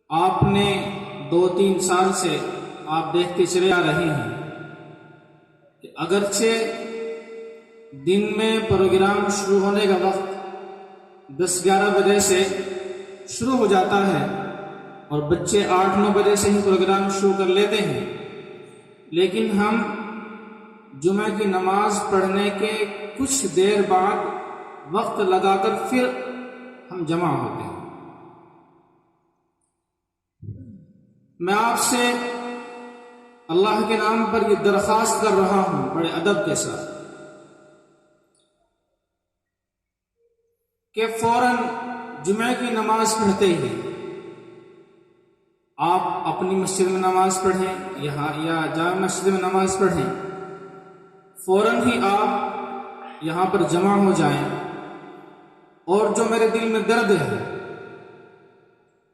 آپ نے 2-3 سال سے آپ دیکھتے چلے آ رہے ہیں کہ اگرچہ دن میں پروگرام شروع ہونے کا وقت 10-11 بجے سے شروع ہو جاتا ہے اور بچے 8-9 بجے سے ہی پروگرام شروع کر لیتے ہیں، لیکن ہم جمعہ کی نماز پڑھنے کے کچھ دیر بعد وقت لگا کر پھر ہم جمع ہوتے ہیں۔ میں آپ سے اللہ کے نام پر یہ درخواست کر رہا ہوں بڑے ادب کے ساتھ کہ فوراً جمعہ کی نماز پڑھتے ہی آپ اپنی مسجد میں نماز پڑھیں یا جامع مسجد میں نماز پڑھیں، فوراً ہی آپ یہاں پر جمع ہو جائیں، اور جو میرے دل میں درد ہے،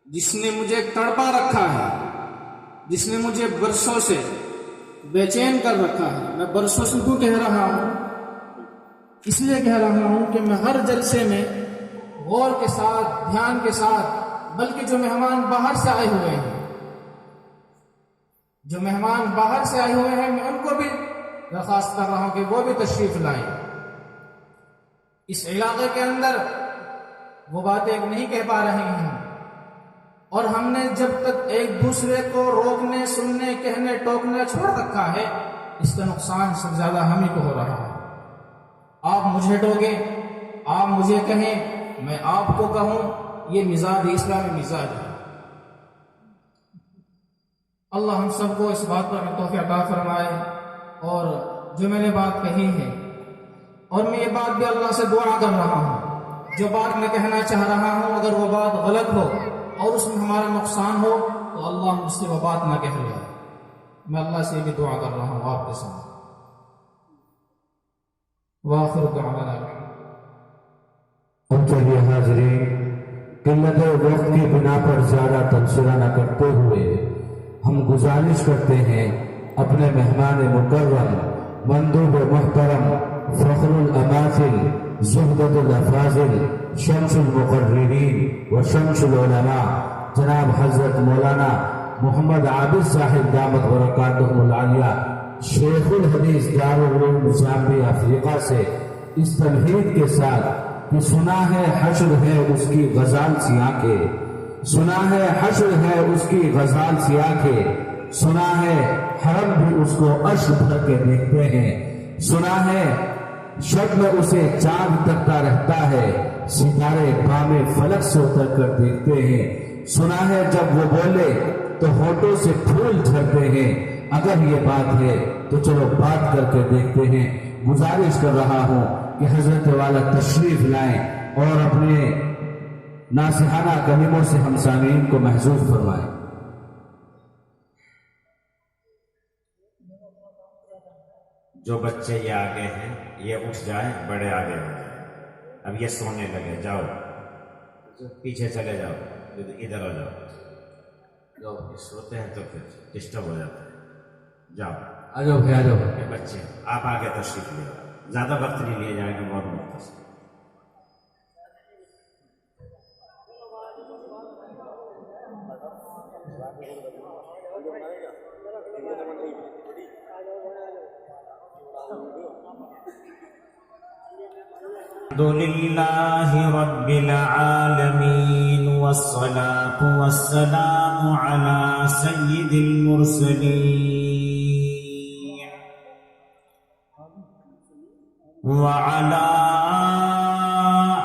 جس نے مجھے تڑپا رکھا ہے، جس نے مجھے برسوں سے بے چین کر رکھا ہے، میں برسوں سے کیوں کہہ رہا ہوں؟ اس لیے کہہ رہا ہوں کہ میں ہر جلسے میں غور کے ساتھ، دھیان کے ساتھ، بلکہ جو مہمان باہر سے آئے ہوئے ہیں، میں ان کو بھی درخواست کر رہا ہوں کہ وہ بھی تشریف لائیں۔ اس علاقے کے اندر وہ باتیں نہیں کہہ پا رہے ہیں، اور ہم نے جب تک ایک دوسرے کو روکنے، سننے، کہنے، ٹوکنے چھوڑ رکھا ہے، اس کا نقصان سب سے زیادہ ہم ہی کو ہو رہا ہے۔ آپ مجھے ٹوکیں، آپ مجھے کہیں، میں آپ کو کہوں، یہ مزاج اسلامی مزاج ہے۔ اللہ ہم سب کو اس بات پر توفیق عطا فرمائے، اور جو میں نے بات کہی ہے، اور میں یہ بات بھی اللہ سے دعا کر رہا ہوں، جو بات میں کہنا چاہ رہا ہوں اگر وہ بات غلط ہو اور اس میں ہمارا نقصان ہو تو اللہ مجھ سے وہ بات نہ کہہ لے۔ میں اللہ سے بھی دعا کر رہا ہوں آپ کے ساتھ۔ وآخر دعوانا اور چلیے حاضرین، قلت وقت کی بنا پر زیادہ تبصرہ نہ کرتے ہوئے ہم گزارش کرتے ہیں اپنے مہمان مکرم، مندوب محترم، فخر الاماثل، زہدۃ الافاضل، شمس المقررین و شمس العلماء، جناب حضرت مولانا محمد عابد صاحب دامت برکاتہم العالیہ، شیخ الحدیث دارالعلوم زامبیا افریقہ سے اس تمہید کے ساتھ کہ سنا ہے حشر ہے اس کی غزال سی آنکھیں، سنا ہے حشر ہے اس کی غزال سی آنکھیں، سنا ہے حرم بھی اس کو اشک بھر کے دیکھتے ہیں، سنا ہے شب میں اسے چاند تکتا رہتا ہے، ستارے بام فلک سے اتر کر دیکھتے ہیں، سنا ہے جب وہ بولے تو ہونٹوں سے پھول جھڑتے ہیں۔ اگر یہ بات ہے تو چلو بات کر کے دیکھتے ہیں۔ گزارش کر رہا ہوں کہ حضرت والا تشریف لائیں اور اپنے ناصحانہ کلموں سے ہم سامعین کو محظوظ فرمائیں۔ جو بچے یہ آگے ہیں یہ اٹھ جائیں، بڑے آگے ہو جائیں۔ اب یہ سونے لگے، جاؤ پیچھے چلے جاؤ، ادھر ہو جاؤ، جو سوتے ہیں تو پھر ڈسٹرب ہو جاتا ہے۔ جاؤ آ جاؤ بھائی، آ جاؤ۔ یہ بچے آپ آگے تشریف لے، زیادہ وقت نہیں لیے جائیں گے، بہت مختصر۔ الحمد للہ رب العالمین والصلاة والسلام علی سید المرسلین وعلى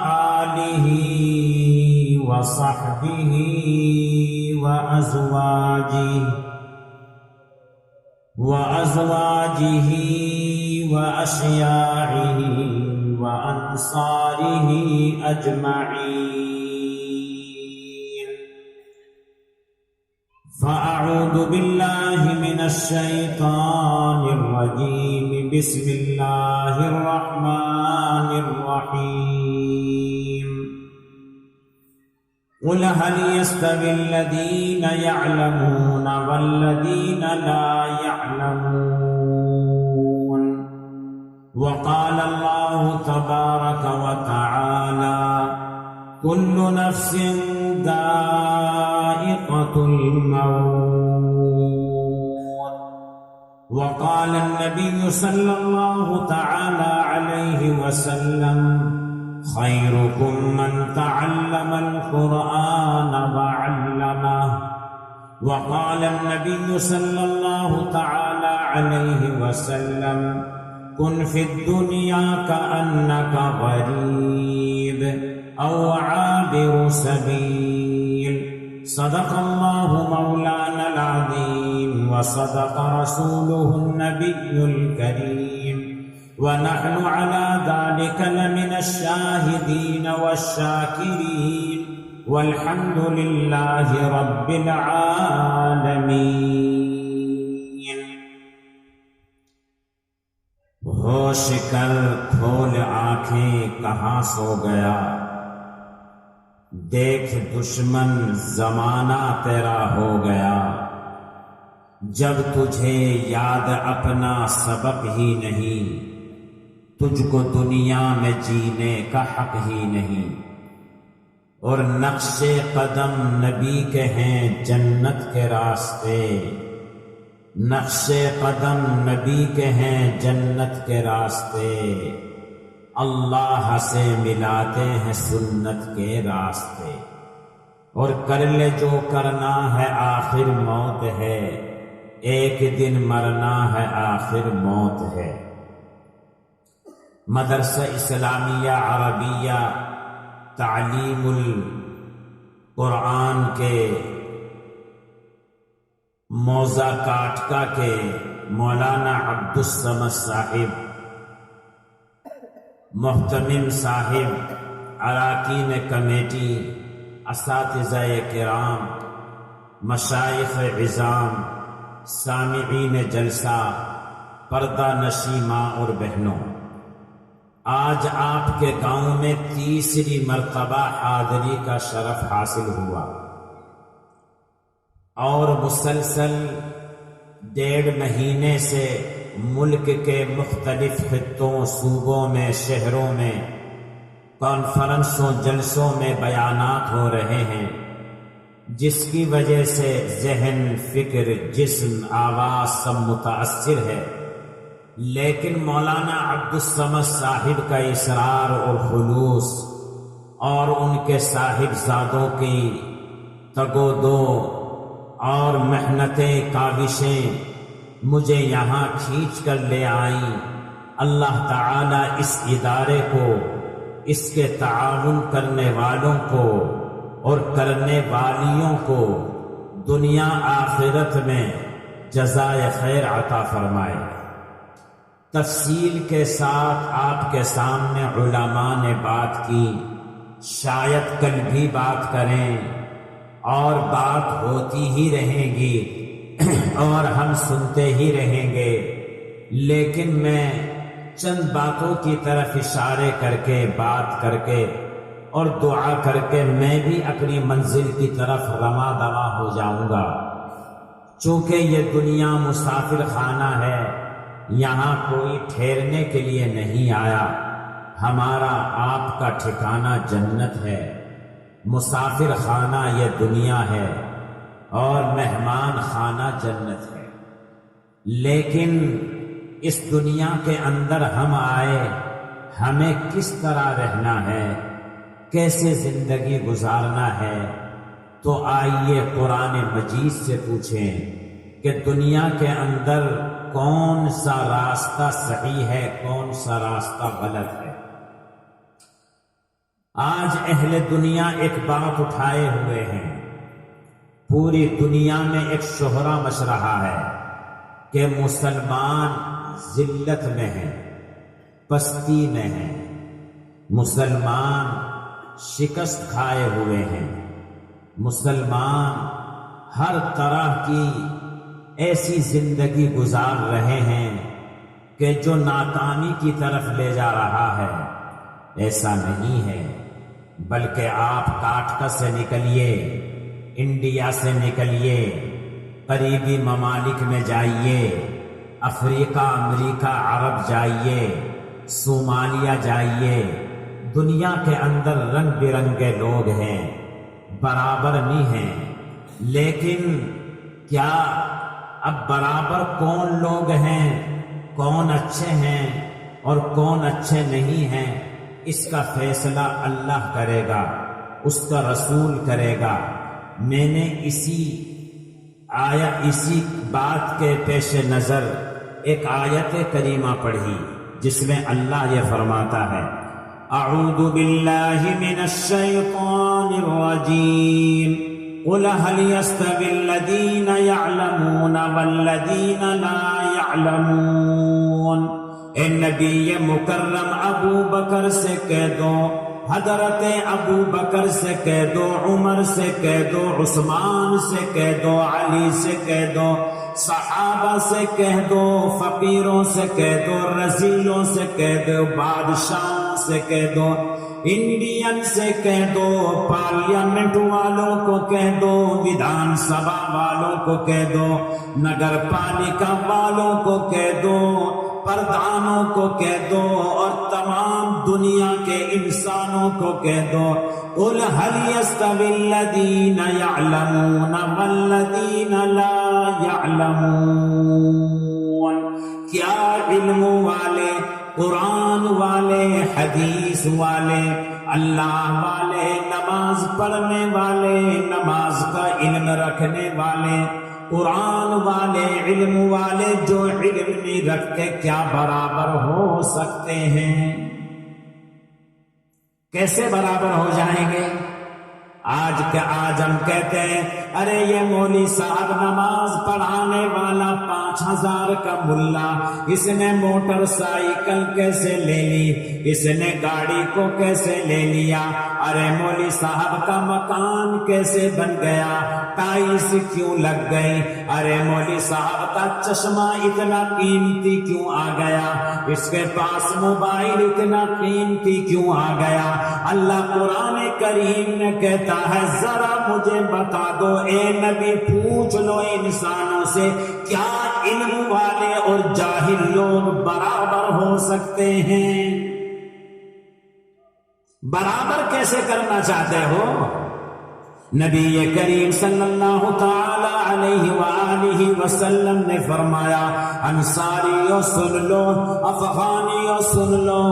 آلہ وصحبہ وأزواجه وأشياعه وأنصاره أجمعين. فأعوذ بالله من الشيطان الرجيم. بسم الله الرحمن الرحيم. قل هل يستوي الذين يعلمون والذين لا يعلمون؟ وقال الله تبارك وتعالى: كل نفس ذائقة سكرات الموت. وقال النبي صلى الله تعالى عليه وسلم: خيركم من تعلم القرآن وعلمه. وقال النبي صلى الله تعالى عليه وسلم: كن في الدنيا كأنك غريب أو عابر سبيل. صدق الله مولانا العظيم وصدق رسوله النبي الكريم، ونحن على ذلك لمن الشاهدين والشاكرين، والحمد لله رب العالمين. ہوش کر کھول آنکھیں کہاں سو گیا، دیکھ دشمن زمانہ تیرا ہو گیا. جب تجھے یاد اپنا سبق ہی نہیں، تجھ کو دنیا میں جینے کا حق ہی نہیں. اور نقش قدم نبی کے ہیں جنت کے راستے، نقش قدم نبی کے ہیں جنت کے راستے. اللہ سے ملاتے ہیں سنت کے راستے. اور کر لے جو کرنا ہے آخر موت ہے، ایک دن مرنا ہے آخر موت ہے. مدرسہ اسلامیہ عربیہ تعلیم القرآن کے موزہ کاٹکا کے مولانا عبدالصمد صاحب، محتمم صاحب، اراکین کمیٹی، اساتذہ کرام، مشائخ عظام، سامعین جلسہ، پردہ نشی ماں اور بہنوں، آج آپ کے گاؤں میں تیسری مرتبہ حاضری کا شرف حاصل ہوا، اور مسلسل 1.5 مہینے سے ملک کے مختلف خطوں، صوبوں میں، شہروں میں کانفرنسوں، جلسوں میں بیانات ہو رہے ہیں، جس کی وجہ سے ذہن، فکر، جسم، آواز سب متاثر ہے. لیکن مولانا عبدالصمد صاحب کا اصرار اور خلوص اور ان کے صاحبزادوں کی تگودو اور محنتیں، کاوشیں مجھے یہاں کھینچ کر لے آئیں. اللہ تعالی اس ادارے کو، اس کے تعاون کرنے والوں کو اور کرنے والیوں کو دنیا آخرت میں جزائے خیر عطا فرمائے. تفصیل کے ساتھ آپ کے سامنے علماء نے بات کی، شاید کل بھی بات کریں، اور بات ہوتی ہی رہے گی اور ہم سنتے ہی رہیں گے. لیکن میں چند باتوں کی طرف اشارے کر کے، بات کر کے اور دعا کر کے میں بھی اپنی منزل کی طرف رواں دواں ہو جاؤں گا. چونکہ یہ دنیا مسافر خانہ ہے، یہاں کوئی ٹھہرنے کے لیے نہیں آیا. ہمارا آپ کا ٹھکانہ جنت ہے. مسافر خانہ یہ دنیا ہے اور مہمان خانہ جنت ہے. لیکن اس دنیا کے اندر ہم آئے، ہمیں کس طرح رہنا ہے، کیسے زندگی گزارنا ہے، تو آئیے قرآن مجید سے پوچھیں کہ دنیا کے اندر کون سا راستہ صحیح ہے، کون سا راستہ غلط ہے. آج اہل دنیا ایک بات اٹھائے ہوئے ہیں، پوری دنیا میں ایک شہرہ مچ رہا ہے کہ مسلمان ذلت میں ہیں، پستی میں ہیں، مسلمان شکست کھائے ہوئے ہیں، مسلمان ہر طرح کی ایسی زندگی گزار رہے ہیں کہ جو ناکامی کی طرف لے جا رہا ہے. ایسا نہیں ہے، بلکہ آپ کاٹکا سے نکلیے، انڈیا سے نکلیے، قریبی ممالک میں جائیے، افریقہ، امریکہ، عرب جائیے، صومالیہ جائیے. دنیا کے اندر رنگ برنگے لوگ ہیں، برابر نہیں ہیں. لیکن کیا اب برابر کون لوگ ہیں، کون اچھے ہیں اور کون اچھے نہیں ہیں، اس کا فیصلہ اللہ کرے گا، اس کا رسول کرے گا۔ میں نے اسی بات کے پیش نظر ایک آیت کریمہ پڑھی جس میں اللہ یہ فرماتا ہے، اعوذ باللہ من الشیطان الرجیم قل هل يستوي الذين يعلمون والذين لا يعلمون۔ اے نبی مکرم ابو بکر سے کہہ دو، حضرت ابو بکر سے کہہ دو، عمر سے کہہ دو، عثمان سے کہہ دو، علی سے کہہ دو، صحابہ سے کہہ دو، فقیروں سے کہہ دو، رذیلوں سے کہہ دو، بادشاہوں سے کہہ دو، انڈین سے کہہ دو، پارلیمنٹ والوں کو کہہ دو، ودھان سبھا والوں کو کہہ دو، نگر پالکا والوں کو کہہ دو، پردھانوں کو کہہ دو، اور تمام دنیا کے انسانوں کو کہہ دو، قل هل يستوي الذين يعلمون والذين لا يعلمون۔ کیا علم والے، قرآن والے، حدیث والے، اللہ والے، نماز پڑھنے والے، نماز کا علم رکھنے والے، قرآن والے، علم والے جو علم نہیں رکھتے، کیا برابر ہو سکتے ہیں؟ کیسے برابر ہو جائیں گے؟ آج ہم کہتے ہیں ارے یہ مولوی صاحب نماز پڑھانے والا 5000 کا ملا، اس نے موٹر سائیکل کیسے لے لی، اس نے گاڑی کو کیسے لے لیا، ارے مولوی صاحب کا مکان کیسے بن گیا، ٹائلس کیوں لگ گئی، ارے مولوی صاحب کا چشمہ اتنا قیمتی کیوں آ گیا، اس کے پاس موبائل اتنا قیمتی کیوں آ گیا۔ اللہ قرآن کریم نے کہتا ہے ذرا مجھے بتا دو اے نبی، پوچھ لو انسانوں سے، کیا علم والے اور جاہل لوگ برابر ہو سکتے ہیں؟ برابر کیسے کرنا چاہتے ہو؟ نبی کریم صلی اللہ تعالی علیہ وآلہ وسلم نے فرمایا، انصاریوں سن لو، افغانیوں سن لو،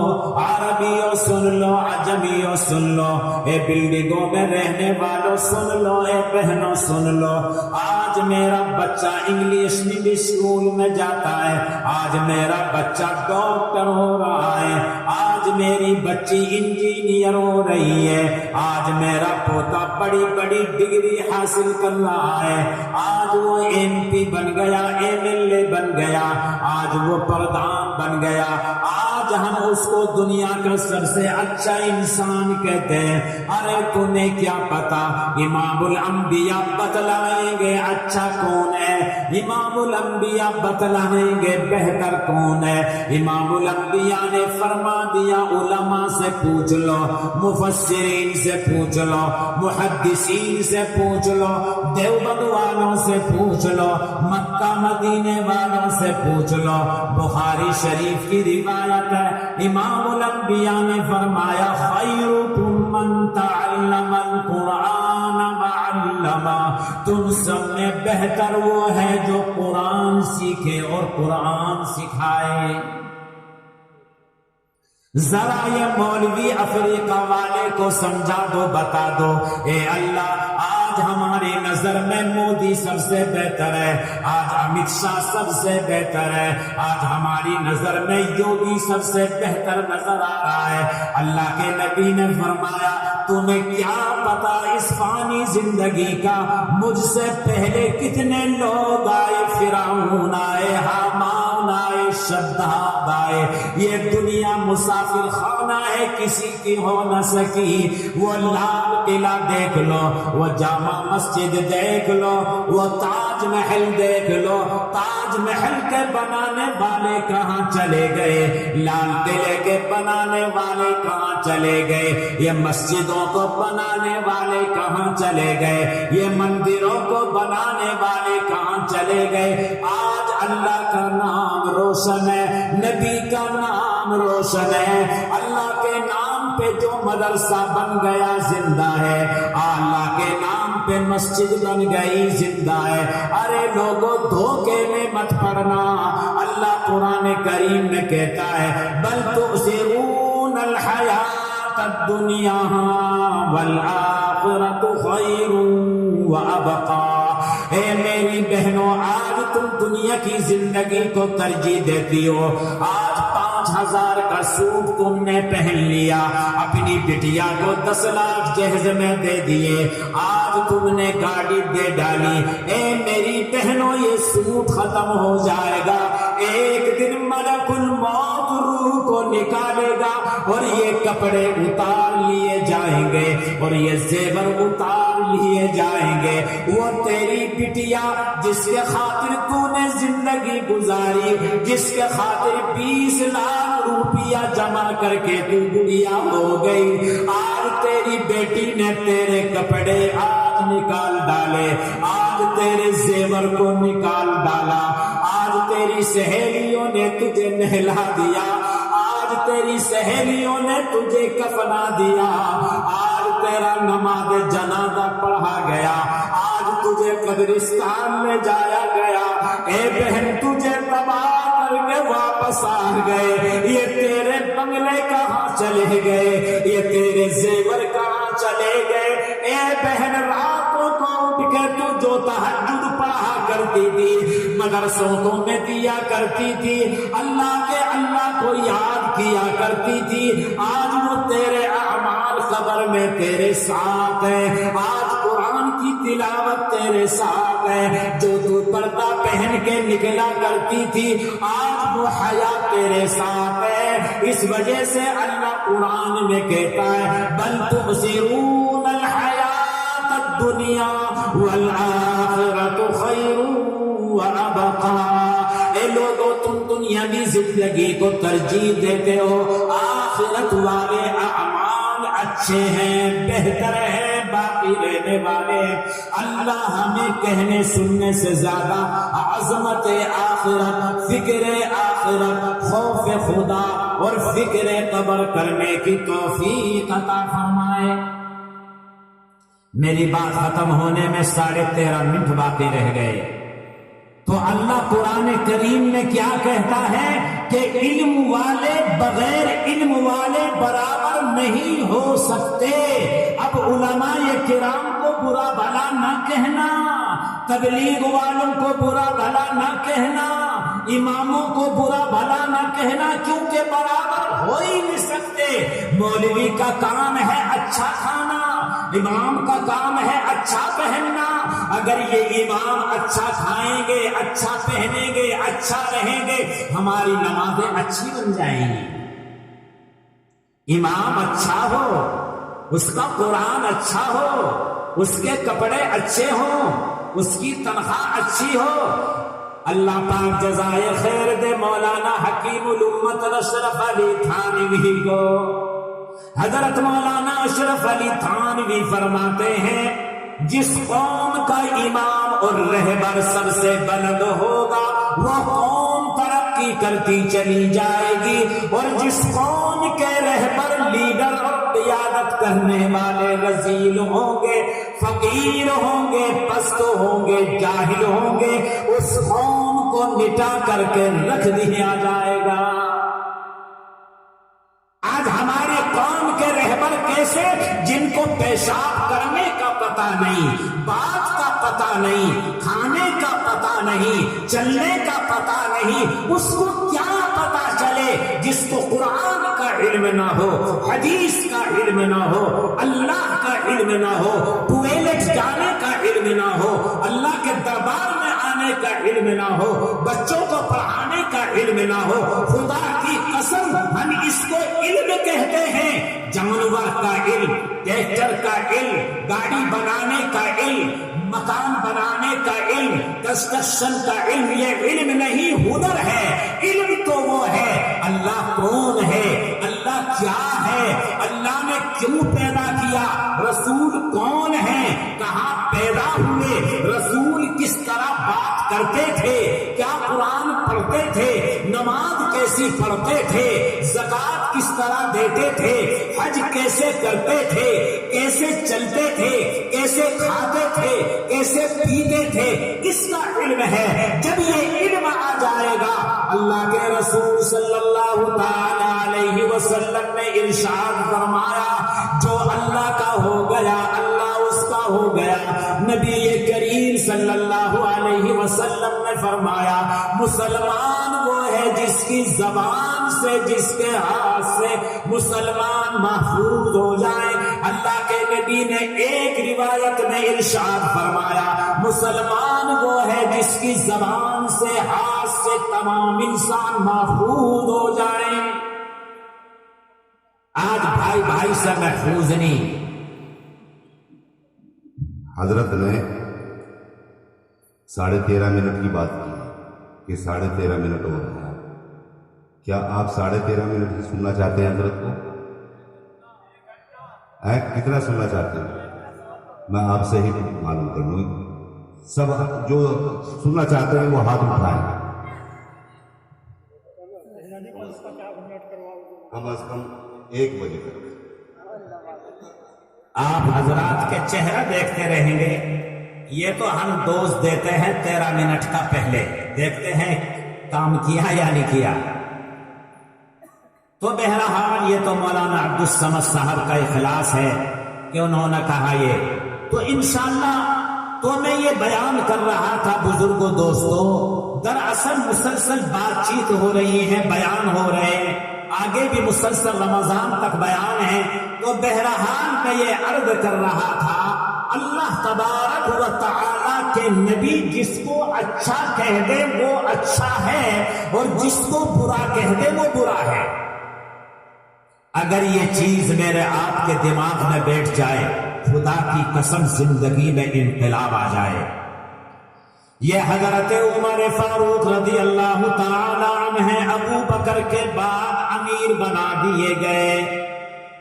عربیوں سن لو، عجمیوں سن لو، اے بلڈنگوں میں رہنے والوں سن لو، اے بہنوں سن لو، آج میرا بچہ انگلش میڈیم اسکول میں جاتا ہے، آج میرا بچہ ڈاکٹر ہو رہا ہے، آج میری بچی انجینئر ہو رہی ہے، آج میرا پوتا بڑی ڈگری حاصل کر رہا ہے، آج وہ ایم پی بن گیا، ایم ایل اے بن گیا، آج وہ پردھان بن گیا، آج ہم اس کو دنیا کا سب سے اچھا انسان کہتے ہیں۔ ارے تمہیں کیا پتا امام الانبیاء بتلائیں گے اچھا کون ہے، امام الانبیاء بتلائیں گے بہتر کون ہے۔ امام الانبیاء نے فرما دیا علماء سے پوچھ لو، مفسرین سے پوچھ لو، محدثین سے پوچھ لو، دیوبند والوں سے پوچھ لو، مکہ مدینے والوں سے پوچھ لو۔ بخاری شریف کی روایت ہے، امام الانبیاء نے فرمایا خیرکم من تعلم القرآن وعلمہ، تم سب میں بہتر وہ ہے جو قرآن سیکھے اور قرآن سکھائے۔ ذرا یہ مولوی افریقہ والے کو سمجھا دو، بتا دو، اے اللہ آج ہماری نظر میں مودی سب سے بہتر ہے، آج امت شاہ سب سے بہتر ہے، آج ہماری نظر میں یوگی سب سے بہتر نظر آ رہا ہے۔ اللہ کے نبی نے فرمایا تمہیں کیا پتا اس فانی زندگی کا، مجھ سے پہلے کتنے لوگ آئے، فرعون آئے، حامان آئے، شداد آئے، یہ دنیا مسافر خانہ ہے، کسی کی ہو نہ سکی۔ وہ لال قلعہ دیکھ لو، وہ جامع مسجد دیکھ لو، وہ تاج محل دیکھ لو، تاج محل کے بنانے والے کہاں چلے گئے، لال قلعے کے بنانے والے کہاں چلے گئے، یہ مسجدوں کو بنانے والے کہاں چلے گئے، یہ مندروں کو بنانے والے کہاں چلے گئے۔ آج اللہ کا نام روشن ہے، نبی کا نام روشن ہے، اللہ کے نام پہ جو مدرسہ بن گیا زندہ ہے، اللہ کے نام پہ مسجد بن گئی زندہ ہے۔ ارے لوگوں دھوکے میں مت پڑنا، اللہ قرآن کریم میں کہتا ہے بل تؤثرون الحیات الدنیا والآخرۃ خیر وابقی۔ اے میری بہنوں، آج تم دنیا کی زندگی کو ترجیح دیتی ہو۔ آج 5000 کا سوٹ تم نے پہن لیا، اپنی بٹیا کو 10 لاکھ جہیز میں دے دیے، آج تم نے گاڑی دے ڈالی۔ اے میری بہنوں، یہ سوٹ ختم ہو جائے گا، ایک دن ملک الموت روح کو نکالے گا اور یہ کپڑے اتار لیے جائیں گے اور یہ زیور اتار لیے جائیں گے۔ وہ تیری بٹیا جس کے خاطر تو نے زندگی گزاری، جس کے خاطر 20 لاکھ روپیہ جمع کر کے تو گڑیا ہو گئی، آج تیری بیٹی نے تیرے کپڑے آج نکال ڈالے، آج تیرے زیور کو نکال ڈالا، آج تیری سہیلیوں نے تجھے نہلا دیا، آج تیری سہیلیوں نے تجھے کفنا دیا، آج تیرا نماز جنازہ پڑھا گیا، آج تجھے قبرستان میں جایا گیا۔ اے بہن، تجھے تباہ کر کے واپس آ گئے، یہ تیرے بنگلے کہاں چلے گئے، یہ تیرے زیور کہاں چلے گئے۔ اے بہن، راتوں کو اٹھ کے تو جو تہجد پڑھا کرتی تھی، مدرسوں میں دیا کرتی تھی، اللہ کو یاد کیا کرتی تھی، آج وہ تیرے اعمال قبر میں تیرے ساتھ ہے، آج قرآن کی تلاوت تیرے ساتھ ہے، جو تو پردہ پہن کے نکلا کرتی تھی، آج وہ حیا تیرے ساتھ ہے۔ اس وجہ سے اللہ قرآن میں کہتا ہے بل تؤثرون الحیات الدنیا والآخرۃ خیر وابقی۔ اے لوگوں، تم دنیاوی زندگی کو ترجیح دیتے ہو، آخرت والے اعمال اچھے ہیں، بہتر ہیں، باقی رہنے والے۔ اللہ ہمیں کہنے سننے سے زیادہ عظمت آخرت، فکر آخرت، خوف خدا اور فکر قبر کرنے کی توفیق عطا فرمائے۔ میری بات ختم ہونے میں 13.5 منٹ باقی رہ گئے، تو اللہ قرآن کریم میں کیا کہتا ہے کہ علم والے بغیر علم والے برابر نہیں ہو سکتے۔ اب علماء کرام کو برا بھلا نہ کہنا، تبلیغ والوں کو برا بھلا نہ کہنا، اماموں کو برا بھلا نہ کہنا، کیونکہ برابر ہو ہی نہیں سکتے۔ مولوی کا کام ہے اچھا کھانا، امام کا کام ہے اچھا پہننا۔ اگر یہ امام اچھا کھائیں گے، اچھا پہنیں گے، اچھا رہیں گے، ہماری نمازیں اچھی بن جائیں گی۔ امام اچھا ہو، اس کا قرآن اچھا ہو، اس کے کپڑے اچھے ہوں، اس کی تنخواہ اچھی ہو۔ اللہ پاک جزائے خیر دے مولانا حکیم الامت اشرف علی تھانوی کو۔ حضرت مولانا اشرف علی تھانوی فرماتے ہیں جس قوم کا امام اور رہبر سب سے بلند ہوگا وہ قوم ترقی کرتی چلی جائے گی، اور جس قوم کے رہبر لیڈر اور قیادت کرنے والے رذیل ہوں گے، فقیر ہوں گے، پست ہوں گے، جاہل ہوں گے، اس قوم کو مٹا کر کے رکھ دیا جائے گا۔ آج ہمارے قوم کے رہبر کیسے، جن کو پیشاب کرنے کا پتہ نہیں، بات کا پتہ نہیں، کھانے کا پتہ نہیں، چلنے کا پتہ نہیں، اس کو کیا پتہ چلے جس کو قرآن کا علم نہ ہو، حدیث کا علم نہ ہو، اللہ کا علم نہ ہو، ٹوائلٹ جانے کا علم نہ ہو، اللہ کے دربار میں آنے کا علم نہ ہو، بچوں کو پڑھانے کا علم نہ ہو۔ خدا کی قسم، ہم اس کو علم کہتے ہیں، جانور کا علم، ٹریکٹر کا علم، گاڑی بنانے کا علم، مکان بنانے کا علم، کنسٹرکشن کا علم، یہ علم نہیں، ہنر ہے۔ علم تو وہ ہے اللہ کون ہے، اللہ کیا ہے، اللہ نے کیوں پیدا کیا، رسول کون ہے، کہاں پیدا ہوئے، رسول کس طرح بات کرتے تھے، کیا قرآن پڑھتے پڑھتے تھے, نماز کیسی پڑھتے تھے, زکات کس طرح دیتے تھے, حج کیسے کرتے تھے, کیسے چلتے تھے, کیسے کھاتے تھے, کیسے پیتے تھے, اس کا علم ہے. جب یہ علم آ جائے گا, اللہ کے رسول صلی اللہ تعالی علیہ وسلم نے ارشاد فرمایا, جو اللہ کا ہو گیا اللہ اس کا ہو گیا. نبی کریم صلی اللہ علیہ وسلم نے فرمایا, مسلمان وہ ہے جس کی زبان سے, جس کے ہاتھ سے مسلمان محفوظ ہو جائے. اللہ کے نبی نے ایک روایت میں ارشاد فرمایا, مسلمان وہ ہے جس کی زبان سے, ہاتھ سے تمام انسان محفوظ ہو جائے. آج بھائی بھائی سے محفوظ نہیں. حضرت نے 13.5 منٹ کی بات کی کہ 13.5 منٹ ہو رہے ہیں. کیا آپ 13.5 منٹ ہی سننا چاہتے ہیں حضرت کو؟ کتنا سننا چاہتے ہیں؟ میں آپ سے ہی معلوم کر لوں. سب جو سننا چاہتے ہیں وہ ہاتھ اٹھائیں. کم از کم 1 بجے تک. آپ حضرات کے چہرہ دیکھتے رہیں گے. یہ تو ہم دوست دیتے ہیں 13 منٹ کا, پہلے دیکھتے ہیں کام کیا یا نہیں کیا. تو بہرحال یہ تو مولانا عبدالصمد صاحب کا اخلاص ہے کہ انہوں نے کہا یہ. تو انشاءاللہ تو میں یہ بیان کر رہا تھا بزرگوں دوستوں, دراصل مسلسل بات چیت ہو رہی ہے, بیان ہو رہے ہیں, آگے بھی مسلسل رمضان تک بیان ہے. تو بہرحال میں یہ عرض کر رہا تھا, اللہ تبارک و تعالی کے نبی جس کو اچھا کہہ دے وہ اچھا ہے, اور جس کو برا کہہ دے وہ برا ہے. اگر یہ چیز میرے آپ کے دماغ میں بیٹھ جائے, خدا کی قسم زندگی میں انقلاب آ جائے. یہ حضرت عمر فاروق رضی اللہ تعالی عنہ ابو بکر کے بعد امیر بنا دیے گئے.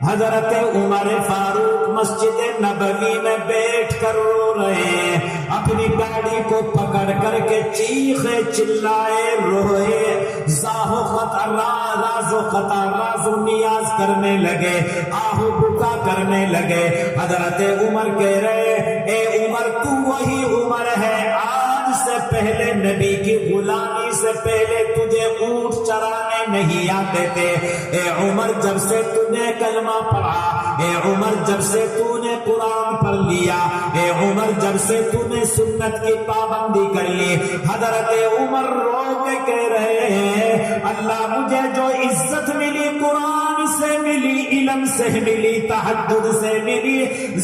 حضرت عمر فاروق مسجد نبوی میں بیٹھ کر رو رہے ہیں, اپنی گاڑی کو پکڑ کر کے چیخے چلائے روئے, زاہو خطا راز و خطا راز و نیاز کرنے لگے, آہو بکا کرنے لگے. حضرت عمر کہہ رہے, اے عمر تو وہی عمر ہے, آج سے پہلے نبی کی غلامی سے پہلے تجھے اونٹ چرانے نہیں آتے تھے. اے عمر جب سے تو نے کلمہ پڑھا, اے عمر جب سے تو نے قرآن پڑھ لیا, اے عمر جب سے تو نے سنت کی پابندی کر لی. حضرت عمر رو کے کہہ رہے ہیں, اللہ مجھے جو عزت ملی قرآن سے ملی, علم سے ملی, تہجد سے ملی,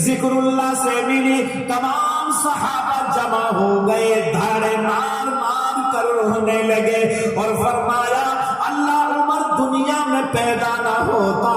ذکر اللہ سے ملی. تمام صحابہ جمع ہو گئے, دھاڑے مار مار کر رونے لگے اور فرمایا, اللہ عمر دنیا میں پیدا نہ ہوتا,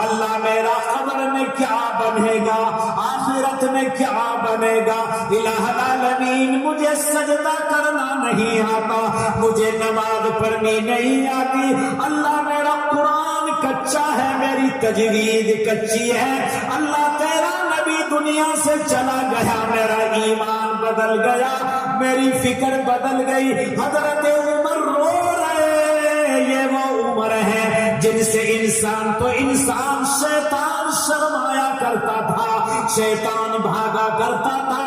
اللہ میرا قبر میں کیا بنے گا, آخرت میں کیا بنے گا. الہ العالمین مجھے سجدہ کرنا نہیں آتا, مجھے نماز پڑھنی نہیں آتی, اللہ میرا قرآن کچا ہے, میری تجوید کچی ہے, اللہ تیرا نبی دنیا سے چلا گیا, میرا ایمان بدل گیا, میری فکر بدل گئی. حضرت عمر رو رہے, یہ وہ عمر ہے جن سے انسان تو انسان شیطان شرمایا کرتا تھا, شیطان بھاگا کرتا تھا.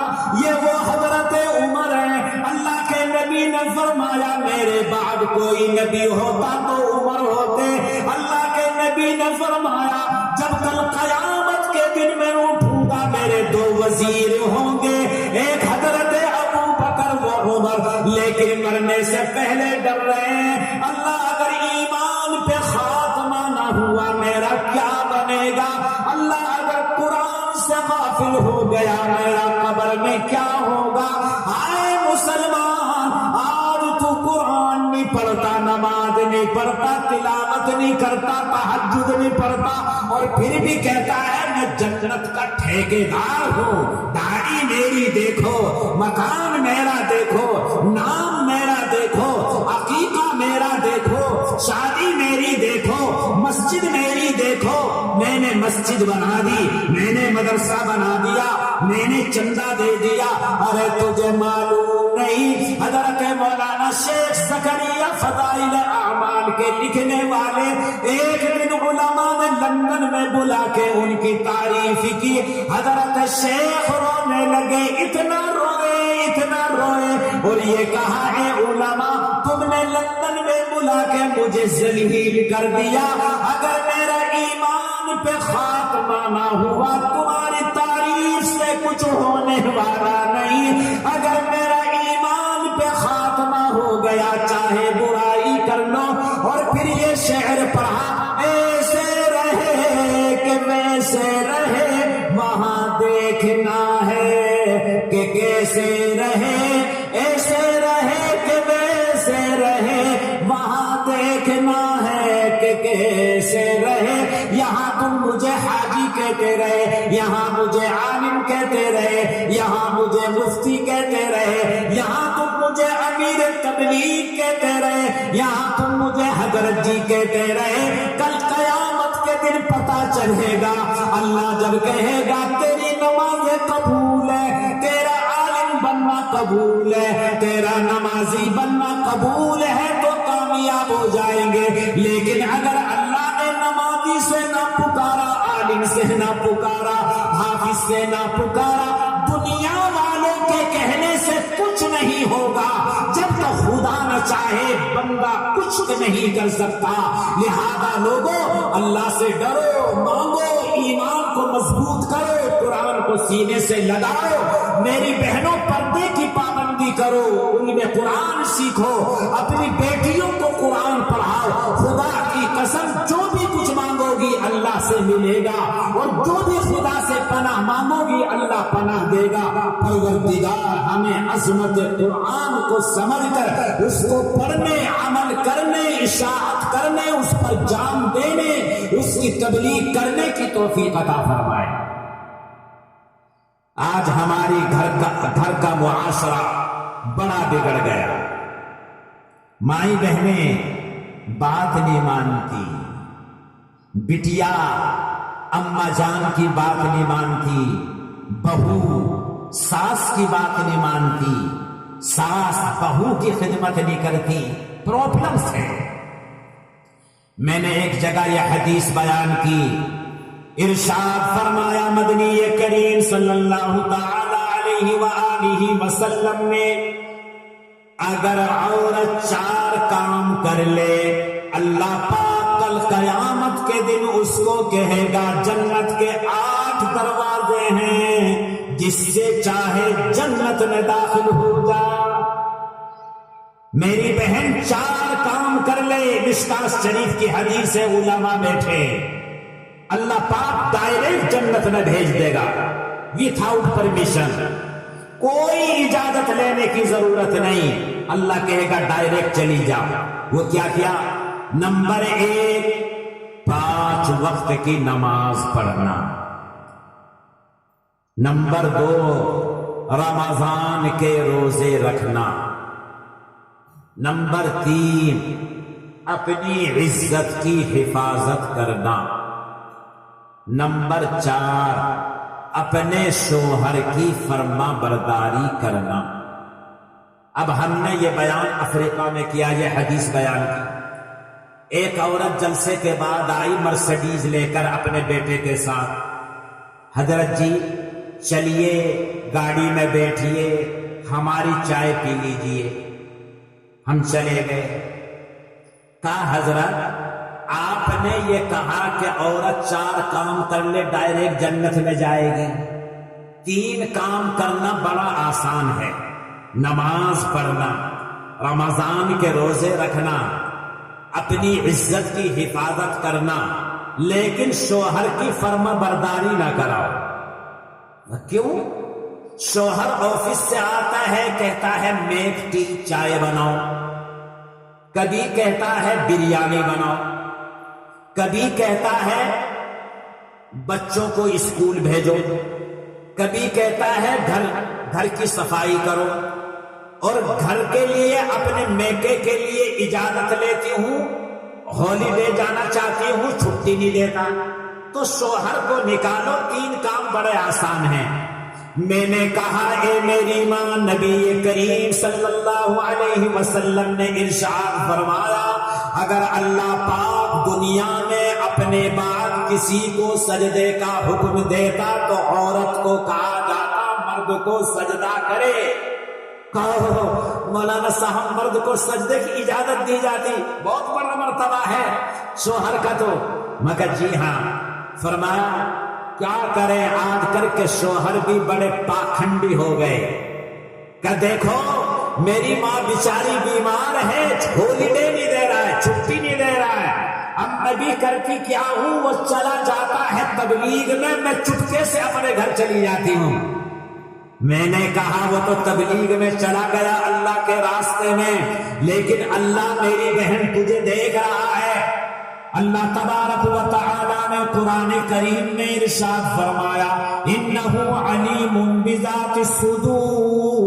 یہ وہ حضرت عمر ہے. اللہ کے نبی نے فرمایا, میرے بعد کوئی نبی ہوتا تو عمر ہوتے. اللہ کے نبی نے فرمایا, جب کل قیامت کے دن میں اٹھوں گا میرے 2 وزیر ہوں گے, ایک حضرت ابو بکر و عمر, لیکن مرنے سے پہلے ڈر رہے ہیں, اللہ اگر ایمان پہ خاتمہ نہ ہوا میرا کیا بنے گا, اللہ اگر قرآن سے غافل ہو گیا میرا قبر میں کیا ہوگا. آئے مسلمان, آج تو قرآن نہیں پڑھتا, نماز نہیں پڑھتا, تلاوت نہیں کرتا, تہجد نہیں پڑھتا, اور پھر بھی کہتا ہے میں جنت کا ٹھیکیدار ہوں. داڑھی میری دیکھو, مکان میرا دیکھو, نام میرا دیکھو, عقیقہ میرا دیکھو, شادی میری دیکھو, مسجد میری دیکھو, میں نے مسجد مسجد بنا دی، میں نے مدرسہ بنا دیا، میں نے چندہ دے دیا. ارے تجھے معلوم نہیں حضرت مولانا شیخ زکریا فضائل اعمال کے لکھنے والے ایک دن علماء نے لندن میں بلا کے ان کی تعریف کی. حضرت شیخ رونے لگے، اتنا روئے اور یہ کہا ہے علماء تم نے لندن میں بلا کے مجھے ذلیل کر دیا، اگر میرا ایمان پہ خاتمہ نہ ہوا تمہاری تعریف سے کچھ ہونے والا نہیں. اگر میرا ایمان پہ خاتمہ ہو گیا چاہے برائی کر لو. اور پھر یہ شعر پڑھا، ایسے رہے کہ ویسے رہے وہاں دیکھنا ہے کہ کیسے رہے، ایسے رہے کہ ویسے رہے وہاں دیکھنا ہے کہ کیسے رہے. یہاں تم مجھے حاجی کہتے رہے، یہاں مجھے عالم کہتے رہے، یہاں مجھے مفتی کہتے رہے، یہاں تم مجھے امیر تبلیغ کہتے رہے، یہاں تم مجھے حضرت جی کہتے رہے. کل قیامت کے دن پتہ چلے گا، اللہ جب کہے گا تیری نماز قبول ہے، تیرا عالم بننا قبول ہے، تیرا نمازی بننا قبول ہے تو کامیاب ہو جائیں گے. لیکن اگر اللہ نے نمازی سے نہ پکارا، عالم سے نہ پکارا، حافظ سے نہ پکارا، دنیا والوں کے کہنے سے کچھ نہیں ہوگا. جب تک خدا نہ چاہے بندہ کچھ نہیں کر سکتا. لہذا لوگوں اللہ سے ڈرو، مانگو، ایمان کو مضبوط کرو، قرآن کو سینے سے لگاؤ. میری بہنوں پردے کی پابندی کرو، ان میں قرآن سیکھو، اپنی بیٹیوں کو قرآن پڑھاؤ. خدا کی قسم جو بھی کچھ مانگو گی اللہ سے ملے گا، اور جو بھی خدا سے پناہ مانگو گی اللہ پناہ دے گا. پروردگار ہمیں عظمت قرآن کو سمجھ کر اس کو پڑھنے، عمل کرنے، اشاعت کرنے، اس پر جان دینے، اس کی تبلیغ کرنے کی توفیق عطا فرمائے. آج ہماری گھر کا معاشرہ بڑا بگڑ گیا. مائی بہنیں بات نہیں مانتی، بٹیا اماں جان کی بات نہیں مانتی، بہو ساس کی بات نہیں مانتی، ساس بہو کی خدمت نہیں کرتی. پرابلمز ہیں. میں نے ایک جگہ یہ حدیث بیان کی، ارشاد فرمایا مدنی کریم صلی اللہ تعالی علیہ وآلہ وسلم نے، اگر عورت 4 کام کر لے اللہ پاک کل قیامت کے دن اس کو کہے گا جنت کے 8 دروازے ہیں، جس سے چاہے جنت میں داخل ہو جا. میری بہن 4 کام کر لے، مشکاہ شریف کی حدیث سے علماء بیٹھے، اللہ پاک ڈائریکٹ جنت میں بھیج دے گا وداؤٹ پرمیشن. کوئی اجازت لینے کی ضرورت نہیں، اللہ کہے گا ڈائریکٹ چلی جا. وہ کیا؟ نمبر 1 5 وقت کی نماز پڑھنا. نمبر 2 رمضان کے روزے رکھنا. نمبر 3 اپنی عزت کی حفاظت کرنا. نمبر 4 اپنے شوہر کی فرما برداری کرنا. اب ہم نے یہ بیان افریقہ میں کیا، یہ حدیث بیان کی. ایک عورت جلسے کے بعد آئی مرسڈیز لے کر اپنے بیٹے کے ساتھ، حضرت جی چلیے گاڑی میں بیٹھیے، ہماری چائے پی لیجیے. ہم چلے گئے. کہا حضرت آپ نے یہ کہا کہ عورت 4 کام کر لے ڈائریکٹ جنت میں جائے گی. 3 کام کرنا بڑا آسان ہے، نماز پڑھنا، رمضان کے روزے رکھنا، اپنی عزت کی حفاظت کرنا، لیکن شوہر کی فرما برداری نہ کراؤ. کیوں؟ شوہر آفس سے آتا ہے کہتا ہے میک ٹی چائے بناؤ، کبھی کہتا ہے بریانی بناؤ، کبھی کہتا ہے بچوں کو اسکول بھیجو، کبھی کہتا ہے گھر کی صفائی کرو، اور گھر کے لیے اپنے میکے کے لیے اجازت لیتی ہوں، ہالیڈے جانا چاہتی ہوں، چھٹی نہیں دیتا. تو شوہر کو نکالو، 3 کام بڑے آسان ہیں۔ میں نے کہا اے میری ماں، نبی کریم صلی اللہ علیہ وسلم نے ارشاد فرمایا اگر اللہ پاک دنیا میں اپنے بعد کسی کو سجدے کا حکم دیتا تو عورت کو کہا جاتا مرد کو سجدہ کرے۔ کہو مولانا صاحب مرد کو سجدے کی اجازت دی جاتی، بہت بڑا مرتبہ ہے شوہر کا تو۔ مگر جی ہاں، فرمایا کیا کریں آج کل کے شوہر بھی بڑے پاکھنڈی ہو گئے کہ دیکھو میری ماں بیچاری بیمار ہے، ہالیڈے نہیں دے رہا ہے، چھٹی نہیں دے رہا ہے، اب میں بھی کرتی کیا ہوں، وہ چلا جاتا ہے تبلیغ میں چپکے سے اپنے گھر چلی جاتی ہوں۔ میں نے کہا وہ تو تبلیغ میں چلا گیا اللہ کے راستے میں، لیکن اللہ میری بہن تجھے دیکھ رہا ہے۔ اللہ تبارک و تعالی نے قرآن کریم میں ارشاد فرمایا انہ علیم بذات الصدور،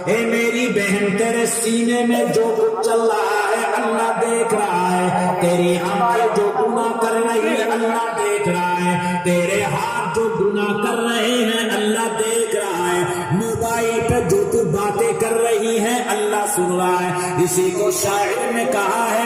اے میری بہن تیرے سینے میں جو کچھ چل رہا ہے اللہ دیکھ رہا ہے، تیری آنکھیں جو گناہ کر رہی ہے اللہ دیکھ رہا ہے، تیرے ہاتھ جو گناہ کر رہے ہیں اللہ دیکھ رہا ہے، موبائل پہ جو تو باتیں کر رہی ہے اللہ سن رہا ہے۔ اسی کو شاعر نے کہا ہے